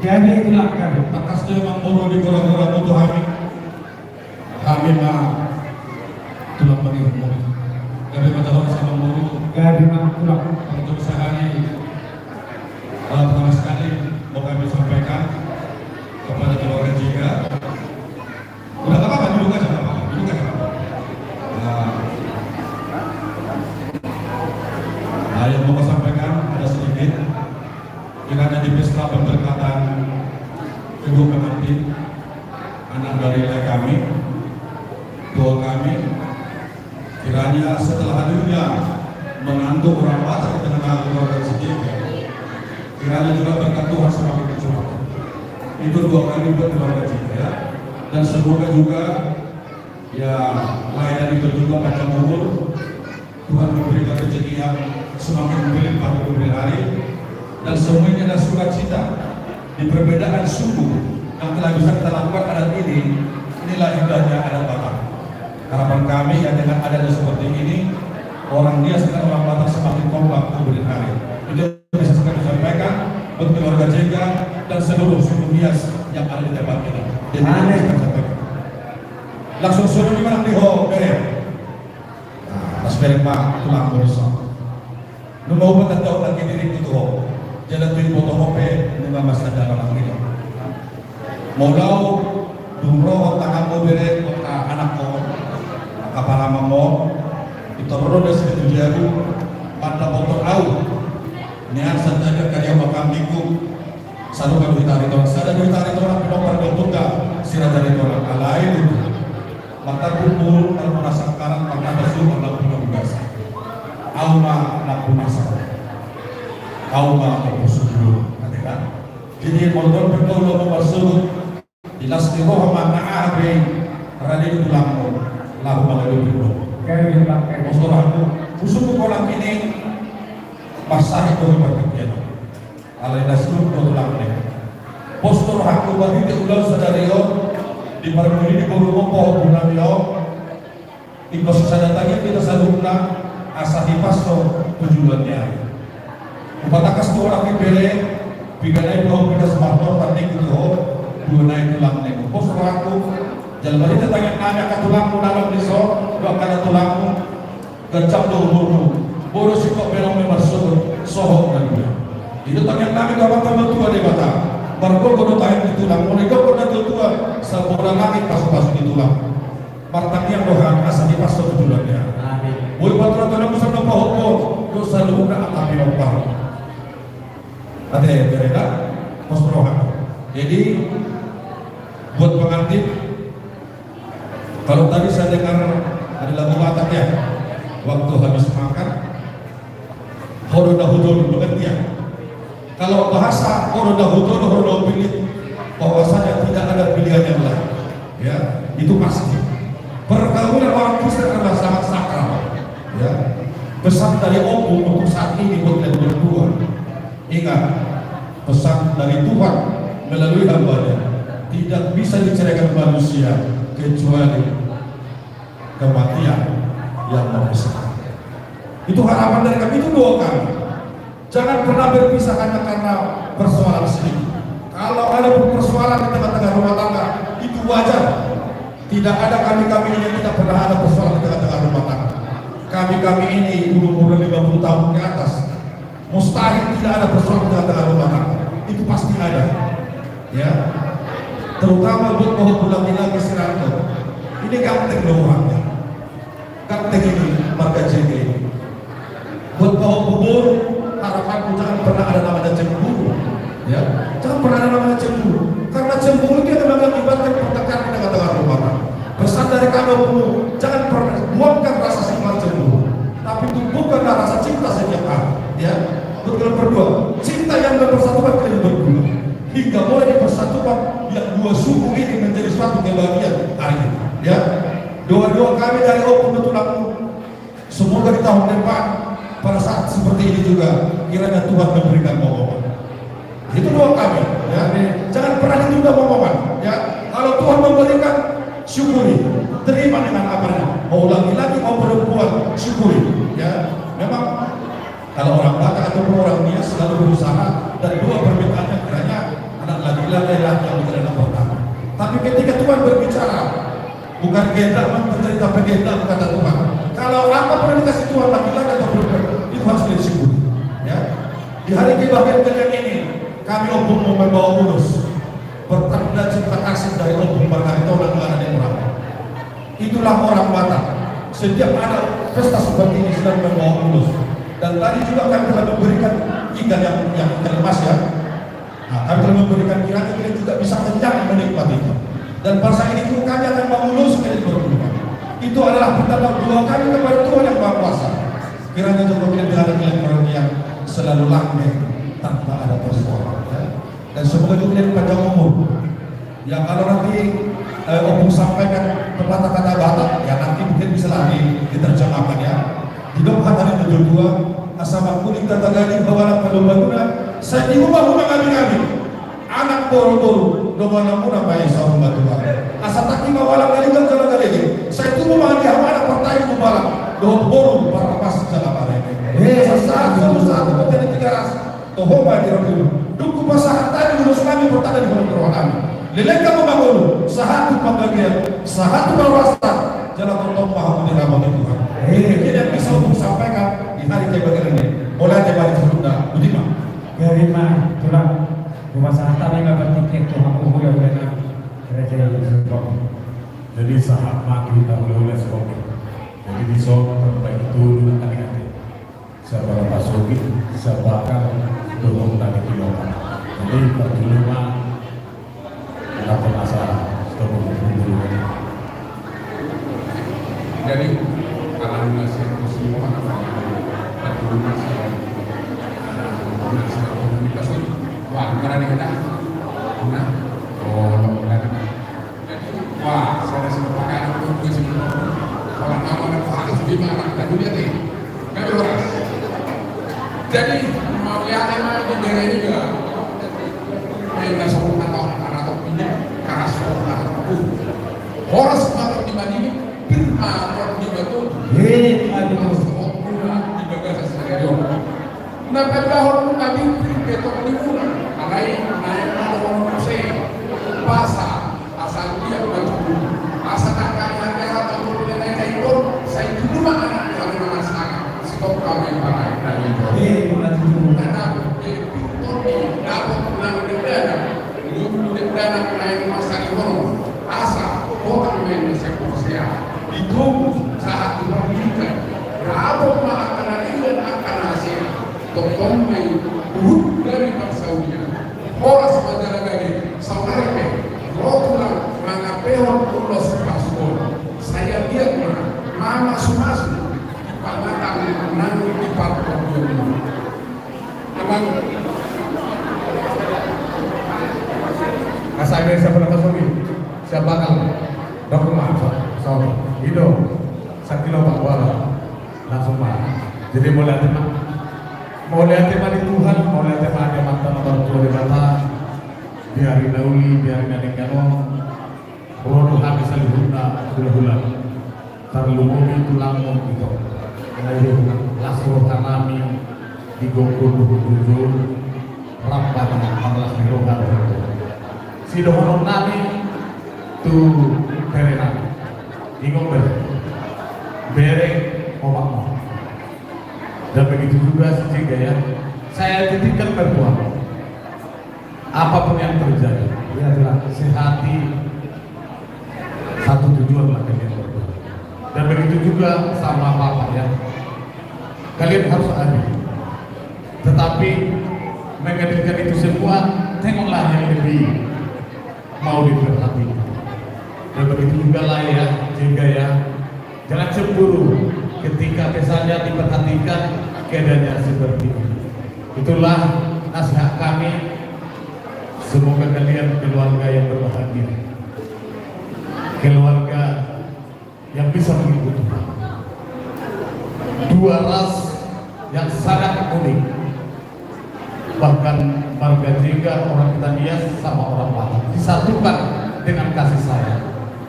Jadi itulah kami. Atas nama moro di kora-kora butuh kami mah tulang menirmu. Dari masalah sama moro. Jadi tulang. Untuk sehari pertama sekali mau kami sampaikan kepada keluarga Jika. Udah nggak apa-apa, duduk aja, nggak apa-apa, duduk aja. Nah, yang mau saya sampaikan ada sedikit. Kiranya di pesta pemberkatan ibu pengantin, anak dari kami, doa kami, kiranya setelah hadirnya menantu orang Batak di tengah keluarga Jika, kiranya juga berkat Tuhan semakin bercurah. Itu doa kami buat keluarga Jika ya. Dan semoga juga ya layanan itu juga panjang umur, Tuhan memberikan rezeki yang semakin berlimpah di kemudian hari, dan semuanya adalah sukacita di perbedaan suku yang telah bisa kita lakukan adat ini. Inilah indahnya adat Batak. Harapan kami yang dengan adatnya seperti ini, orang Nias dengan orang Batak semakin kompak kemudian hari. Itu bisa sekali disampaikan buat keluarga Jega dan seluruh suku Nias yang ada di tempat ini. Jadi langsung suruh di mana diho bere. Nah, pas bere pak tulang bosan. Nunggu obat tahu lagi diri itu ho. Jalan tuh foto hope nunggu masa dalam lagi. Mau lau dumro tangan mau bere kota anak mo kapal lama mo itu roda segitu jauh pada foto au. Niat santai kerja makam diku. Satu kali ditarik orang, sada ditarik orang pinopar bentuknya sirah dari orang alai itu. Maka kumpul kalau merasa sekarang maka ada sumber lampu tugas. Auma lampu masa. Auma lampu subuh. Katakan. Jadi motor betul lo masuk di lastiroh mana abe radin tulang lahu malu biru. Kayak pakai Motor aku musuh kolam ini pasah itu berkegiatan. Alai nasrul tulang ini. Postur aku bagi diulang sadario di parmuli di guru mopo bulan yo ikut sadatanya kita salurna asahi pasto tujuannya upatakas tu orang bere biganai dua kita smartphone tadi gitu dua naik tulang nego postur aku jalan balik tanya nanya ke tulangmu dalam liso dua kali tulangmu gacap do umurmu boros ikut belong memasuk sohok dan dia itu tanya kami kawan kawan tua di Batak. Barco kono tayo di tulang, mereka kono tua sa bola langit pasok di tulang. Martang yang dohan asa di pasok di tulangnya. Amin. Boy patra tanam sa na pahoko, do sa luna at api opar. Ate mereka postrohan. Jadi buat pengantin, kalau tadi saya dengar ada lagu Batak ya, waktu habis makan, horoda hudul mengerti ya. Kalau bahasa horoda hudul, horoda pilih, bahwasanya tidak ada pilihan yang lain, ya itu pasti. Pergaulan orang Kristen adalah sangat sakral, ya. Pesan dari Om untuk saat ini buat kalian berdua, ingat pesan dari Tuhan melalui hamba-Nya tidak bisa diceraikan manusia kecuali kematian yang memisahkan. Itu harapan dari kami, itu doa kami. Jangan pernah berpisah hanya karena persoalan sedikit. Kalau ada persoalan di tengah-tengah rumah tangga, itu wajar. Tidak ada kami-kami ini yang tidak pernah ada persoalan di tengah-tengah rumah tangga. Kami-kami ini umur 50 tahun ke atas, mustahil tidak ada persoalan di tengah-tengah rumah tangga. Itu pasti ada. Ya. Terutama buat pohon bulan lagi Siranto. Ini ganteng loh orangnya. Ganteng ini marga JG. Buat pohon bubur, harapanku jangan pernah ada namanya cemburu, ya, jangan pernah ada namanya cemburu, karena cemburu itu adalah mengakibatkan pertengkaran di tengah-tengah rumah tangga. Pesan dari kami dulu, jangan pernah buangkan rasa sifat cemburu, tapi tumbuhkanlah rasa cinta setiap hari, ya. Betul berdua, cinta yang mempersatukan kalian berdua, hingga boleh dipersatukan yang dua suku ini menjadi suatu kebahagiaan hari ini, ya. Doa-doa kami dari Om untuk aku, semoga di tahun depan pada saat seperti ini juga kiranya Tuhan memberikan momongan. Itu doa kami, ya. Jangan pernah ditunda momongan, ya. Kalau Tuhan memberikan, syukuri, terima dengan apanya. Mau laki-laki mau perempuan, syukuri, ya. Memang kalau orang Batak atau orang Nias selalu berusaha dan dua permintaannya kiranya anak laki Inilah yang menjadi pertama. Tapi ketika Tuhan berbicara, bukan kehendak terjadi tapi kehendak kata Tuhan. Kalau apa pernah dikasih Tuhan laki-laki atau perempuan, itu harus disebut. Ya. Di hari kebaktian kalian ini, kami opung mau membawa mulus bertanda cinta kasih dari opung Barkarito dan Arane Prabu. Itulah orang Batak. Setiap ada pesta seperti ini sedang membawa mulus. Dan tadi juga kami telah memberikan ikan yang ikan emas ya. Nah, kami telah memberikan kiranya kalian juga bisa kenyang menikmati itu. Dan pada saat ini kami akan memulus kalian berdua. Itu adalah pertanda doa kami kepada Tuhan yang Maha Kuasa. Kiranya juga kalian berada kalian yang selalu langgeng tanpa ada persoalan. Ya. Dan semoga juga kalian panjang umur. Ya kalau nanti opung sampaikan pepatah kata Batak, ya nanti mungkin bisa lagi diterjemahkan ya. Di dalam kata yang kedua, asama kuning tata gani bawa pada bangunan. Saya di rumah kami anak boro-boro domana muna bayi saung batu bara. Asa taki mawala kali kan jalan kali ini. Saya itu rumah dia anak pertai mubala boro para pas jalan kali ini. Satu menjadi 300. Tohoma di rumah. Duku pasangan tadi urus kami bertanda di bawah kami. Leleka membangun satu pembagian, satu berwasta jalan untuk paham di ramah Tuhan. Ini yang bisa untuk sampaikan di hari kebaktian ini. Boleh balik sudah, Budiman. Gerima tulang rumah sahatan yang bertitik Tuhan umur yang benar gereja yang bersyukur. Jadi saat mati kita oleh Sogi. Jadi di Sogi terbaik itu dulu kali-kali. Siapa Pak Sogi, siapa kan dorong tadi kilokan. Jadi pertama kenapa masalah setelah dulu. Jadi kalau masih semua apa masih komunikasi wah karena kita nah wah saya sepakat untuk kalau nama harus gimana dan dunia ini kami orang jadi mau lihat emang di daerah ini juga mereka semua atau pindah karena semua orang semua di mana ini firma di batu di bagasi stereo. Nah, pada orang tadi betok di mula, naik orang musik, pasar, asal dia baju, asal angkanya atau naik itu, saya dulu anak kalau nama sana, stop kami pakai dari itu. Karena itu dapat pulang di dana, di dana naik masa itu, asal orang main sekolah itu saat diperlukan, dapat makanan itu akan hasil. Tokong may uhud dari pagsaunya oras madalagari sa marke rotulang mga peon ulos paspor saya lihat mama sumasu pamatang nang ipapong yun abang Kasai siapa nama Sogi? Siapa kamu? Dokter Sogi. Itu 1 kilo Pak Wala langsung mah. Jadi mau lihat tema di Tuhan, mau lihat tema ada mantan orang tua di mata, biarin nauli, biarin ada kano, bodoh habis alihuna sudah bulan, terlumuri tulangmu gitu, lalu lasro tanami di gongkul bujur, rapat amalas di rohar, si dohon nami tu perenang, ingong bereng omak. Dan begitu juga sehingga ya saya titipkan berbuat apapun yang terjadi ya adalah sehati satu tujuan lah kalian berdua. Dan begitu juga sama Bapak ya, kalian harus adil, tetapi menghadirkan itu semua tengoklah yang lebih mau diperhatikan. Dan begitu juga lah ya, sehingga ya jangan cemburu ketika misalnya diperhatikan keadaannya seperti ini. Itulah nasihat kami. Semoga kalian keluarga yang berbahagia, keluarga yang bisa mengikuti dua ras yang sangat unik, bahkan marga tiga orang Tanias sama orang Batak disatukan dengan kasih sayang.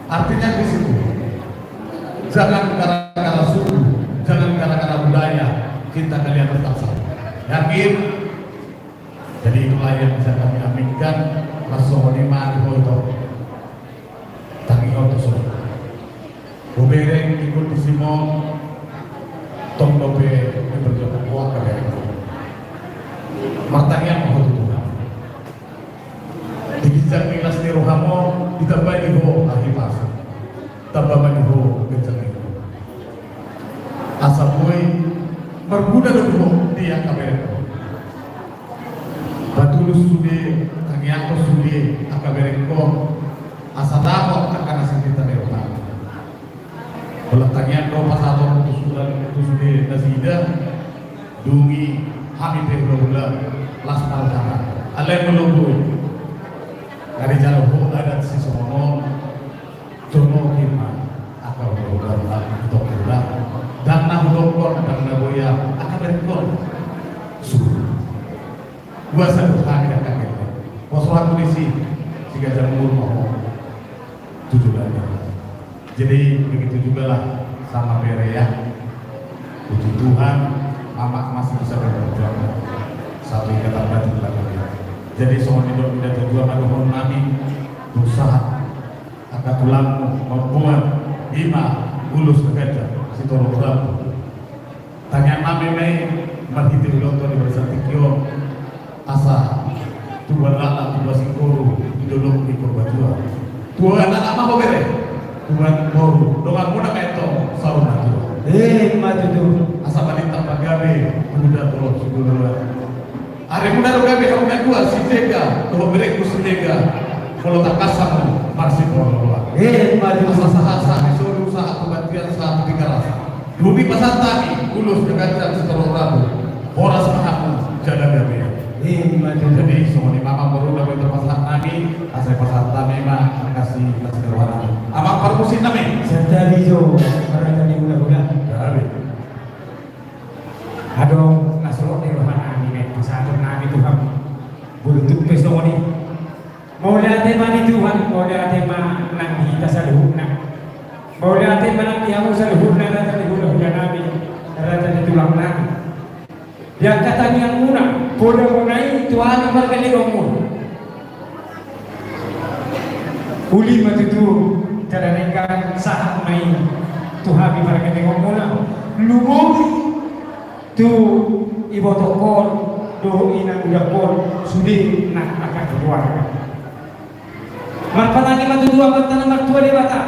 Artinya di situ jangan gara-gara suku, jangan gara-gara budaya kita kalian tetap sama. Yakin? Jadi itulah yang bisa kami aminkan. Rasul tong dope berjodoh kuat kalian. Martanya mau Tuhan. Dikijak milas ni rohamo ditambah iho ahi pasang. Tambah maniho kencang itu. Asal boy berbuda dulu dia kabareko. Batulus sude kangiako sude akabareko. Asa dako akan asa kita mereka. Belakangan do pasato usulan usude nasida dungi hami pehrola las malkana. Alai melumbu. Dari jauh ada seseorang jono kima akal berulang untuk berulang dan nahdokon dan naboya akan berkon suruh. Gua satu kali akan berkon. Waslah kondisi jika jalan mau tujuannya. Jadi begitu juga lah sama Bere ya. Puji Tuhan, Mamak masih bisa berjuang. Satu kata baju belakang. Jadi semua hidup tidak terjual pada Nabi berusaha akan tulangmu membuat lima ulus kerja si tolong rabu. Tanya Nabi mai berhenti ulun di bersantikio asa tuan anak tuan sikuru dulu di Purwajua. Tuan anak apa bere? Tuan baru dengan muda meto sauna tu. Maju tu. Asa balik tambah gabe muda tolong sikuru. Are muda gabe kamu gua si tega, tuh bere ku si tega. Kalau tak kasar masih berlalu. Maju Asa-asa disuruh usaha kebatian saat tiga rasa. Bumi pasar tani, ulus dengan setelah rabu. Horas mahamu jaga gabe. Maju. Jadi semua di mama baru dapat terpasar nami, asal pasar tani mah kasih warna. Amak perkusin nami. Serta bijo orang tadi bulan-bulan. Gabe. Aduh, nasolok ni rohan ani pasal nabi Tuhan. Bulutuk pesoni. Mau lihat mana Tuhan, mau lihat mana nang kita saluhna. Mau lihat mana dia mau saluhna rata di bulan nabi, rata di tulang nabi. Dia kata yang muna, bodoh munai Tuhan berkali romu. Uli matutu terangkan sah main Tuhan berkali romu. Lumuri tu ibu tokor, do inang udapor sudi nak akan keluar. Marpanagi matudua magtanang magtua di bata.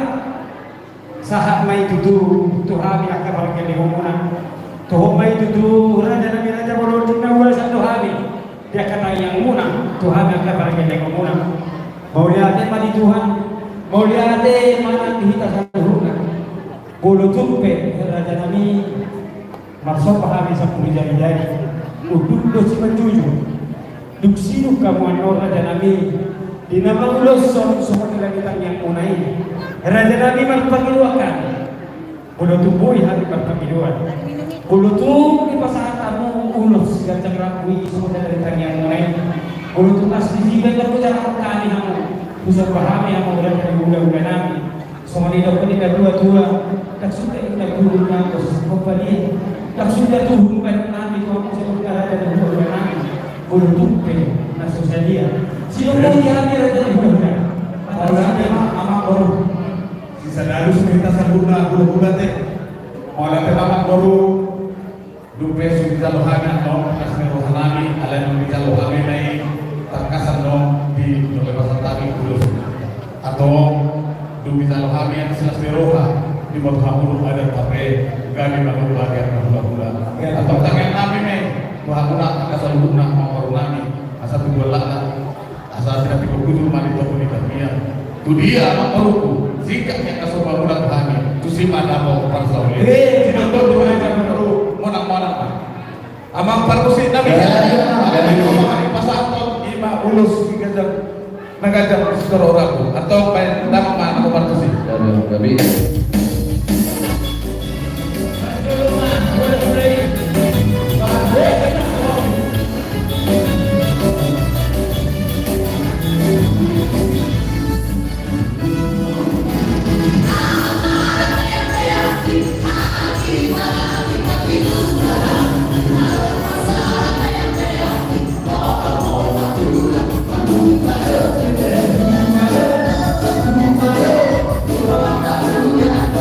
Sahat may tudu tuhami akan barangkali humuna. Tuhom may tudu raja na minaja bolodin na wala sa tuhami. Dia kata yang muna tuhami akan barangkali humuna. Mau lihat madi Tuhan, mau lihat mana dihita sa tuhuna. Bolo tumpe raja nami maksud pahami sa pumijari-jari. Udundo si manjuju. Duksinu kamu anor raja nami. Di nama ulos semua kita yang unai. Raja Nabi berpanggiluakan. Bulu tubuh hari berpanggiluan. Bulu tubuh di pasatamu ulos dan cakrakui semua kita yang unai. Bulu tubuh asli juga berbicara kali kamu. Bisa pahami yang mau dari ulah-ulah Nabi. Semua di dalam ini dua-dua. Tak sudah kita turun Nabi kembali. Tak sudah turun Nabi kamu sebentar ada ulah Nabi. Bulu tubuh masuk saja. Sino mo dihadir dari bulan? Orang yang amak baru. Sisa darus kita sabuna bulan teh. Orang yang amak baru. Dupe sudah lohana dong. Kasih rohanami. Alam kita lohami naik. Terkasan dong di dupe pasar tani bulus. Atau dupe lohami yang silas roha di bawah ada tape. Gani baru lagi bulan. Atau tangan nami nih. Tuhan kasih lunak mau rohanami. Asal tujuan lah. Asal tidak dikumpul mandi toko di dunia. Tu dia maparuku. Jika yang kasih bangunan kami, tu si mana mau pasal ini. Tidak tahu mana yang perlu mana. Amang perkusin nabi. Ada di rumah di pasar atau lima ulus digajar mengajar seluruh orang atau nama mana perkusin. Tapi Terima kasih.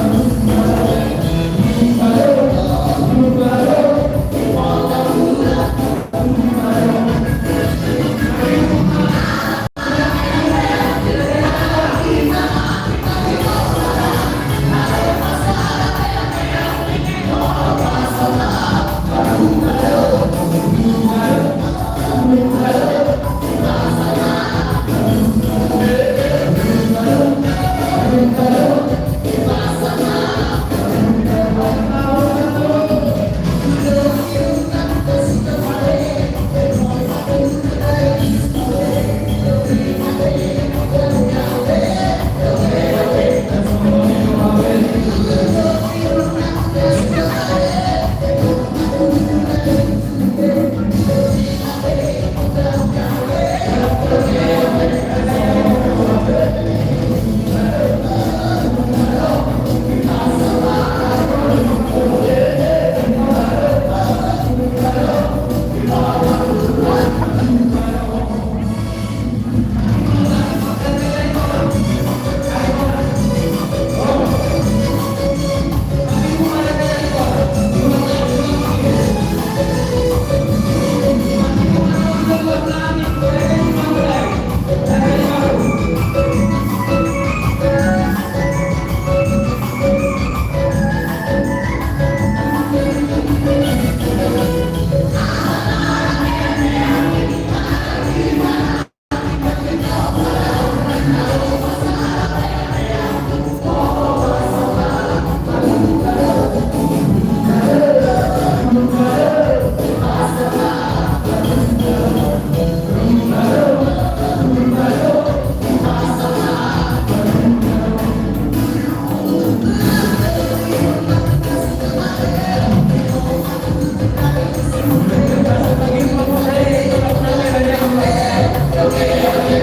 Aceh